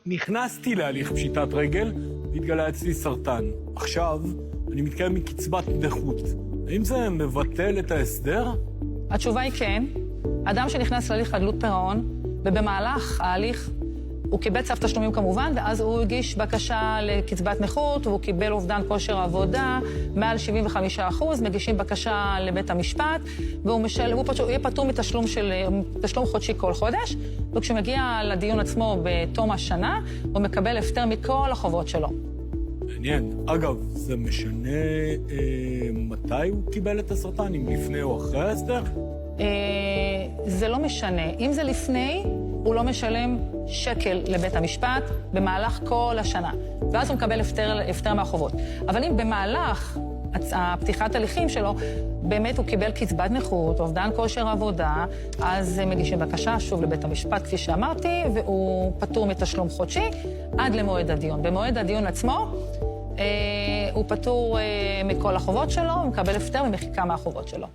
נכנסתי להליך פשיטת רגל והתגלה אצלי סרטן. עכשיו אני מתקיים מקצבת נכות. האם זה מבטל את ההסדר? התשובה היא כן. אדם שנכנס להליך חדלות פירעון, ובמהלך ההליך הוא קיבל צו תשלומים כמובן, ואז הוא הגיש בקשה לקצבת נכות, והוא קיבל אובדן כושר עבודה, מעל 75%, מגישים בקשה לבית המשפט, והוא יהיה פטור מתשלום חודשי כל חודש, וכשהוא מגיע לדיון עצמו בתום השנה, הוא מקבל הפטר מכל החובות שלו. מעניין. אגב, זה משנה מתי הוא קיבל את הסרטן, אם לפני או אחרי ההסדר? זה לא משנה. אם זה לפני, הוא לא משלם שקל לבית המשפט במהלך כל השנה, ואז הוא מקבל הפטר מהחובות. אבל אם במהלך הפתיחת הליכים שלו, באמת הוא קיבל קצבת נכות, אובדן כושר עבודה, אז מגישים בקשה שוב לבית המשפט, כפי שאמרתי, והוא פטור מתשלום חודשי עד למועד הדיון. במועד הדיון עצמו, הוא פטור מכל החובות שלו, הוא מקבל הפטר ממחיקה מהחובות שלו.